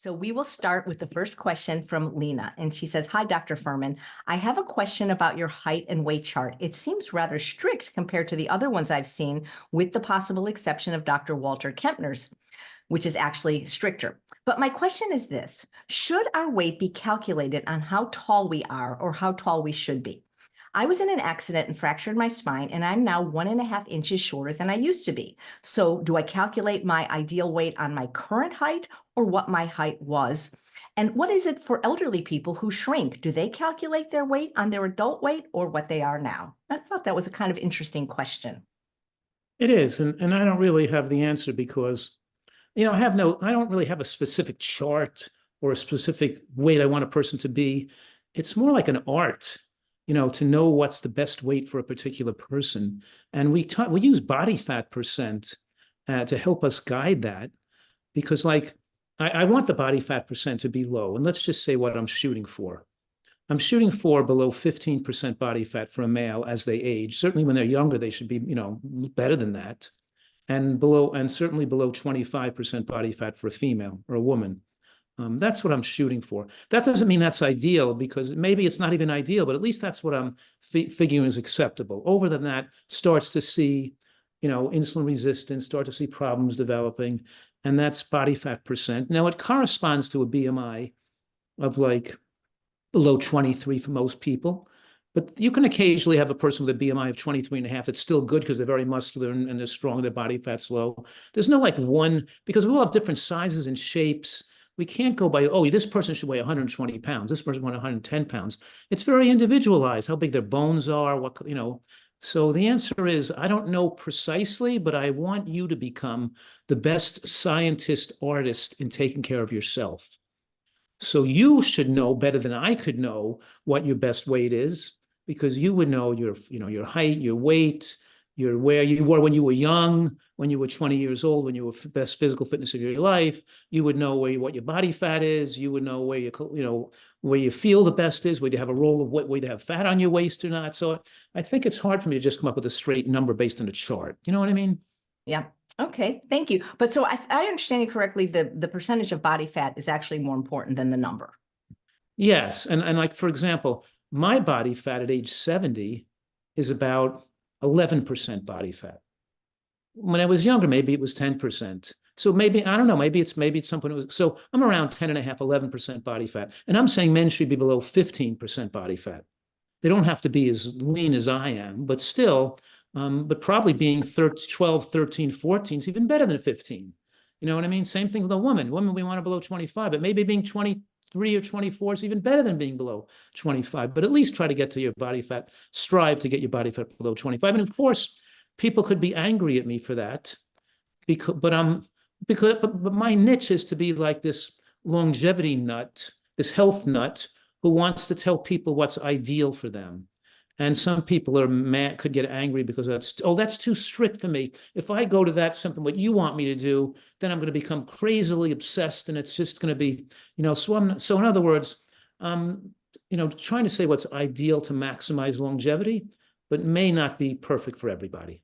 So we will start with the first question from Lena. And she says, hi, Dr. Fuhrman. I have a question about your height and weight chart. It seems rather strict compared to the other ones I've seen, with the possible exception of Dr. Walter Kempner's, which is actually stricter. But my question is this: should our weight be calculated on how tall we are or how tall we should be? I was in an accident and fractured my spine, and I'm now 1.5 inches shorter than I used to be. So do I calculate my ideal weight on my current height or what my height was? And what is it for elderly people who shrink? Do they calculate their weight on their adult weight or what they are now? I thought that was a kind of interesting question. It is, and I don't really have the answer because, I don't really have a specific chart or a specific weight I want a person to be. It's more like an art, to know what's the best weight for a particular person. And we use body fat percent to help us guide that, because I want the body fat percent to be low. And let's just say what I'm shooting for. I'm shooting for below 15% body fat for a male as they age. Certainly when they're younger, they should be, better than that. And certainly below 25% body fat for a female or a woman. That's what I'm shooting for. That doesn't mean that's ideal, because maybe it's not even ideal, but at least that's what I'm figuring is acceptable. Over than that, starts to see, insulin resistance, start to see problems developing, and that's body fat percent. Now, it corresponds to a BMI of below 23 for most people. But you can occasionally have a person with a BMI of 23.5 that's still good because they're very muscular and they're strong, their body fat's low. There's no one, because we all have different sizes and shapes. We can't go by, this person should weigh 120 pounds. This person weighs 110 pounds. It's very individualized, how big their bones are, So the answer is, I don't know precisely, but I want you to become the best scientist artist in taking care of yourself. So you should know better than I could know what your best weight is, because you would know your height, your weight, where you were when you were young, when you were 20 years old, when you were best physical fitness of your life. You would know what your body fat is. You would know where you feel the best is, whether you have a role of whether you have fat on your waist or not. So I think it's hard for me to just come up with a straight number based on a chart. You know what I mean? Yeah. Okay. Thank you. But so I understand you correctly, the percentage of body fat is actually more important than the number. Yes. And for example, my body fat at age 70 is about 11% body fat. When I was younger, maybe it was 10%. So maybe, I don't know, maybe it's something. So I'm around 10.5, 11% body fat. And I'm saying men should be below 15% body fat. They don't have to be as lean as I am, but still, but probably being 12, 13, 14 is even better than 15. You know what I mean? Same thing with a woman. Women, we want to below 25, but maybe being 23 or 24 is even better than being below 25. But at least try to get to your body fat, strive to get your body fat below 25. And of course, people could be angry at me for that, but my niche is to be like this longevity nut, this health nut, who wants to tell people what's ideal for them. And some people are mad, could get angry because that's too strict for me. If I go to that something what you want me to do, then I'm going to become crazily obsessed, and it's just going to be, so in other words, trying to say what's ideal to maximize longevity, but may not be perfect for everybody.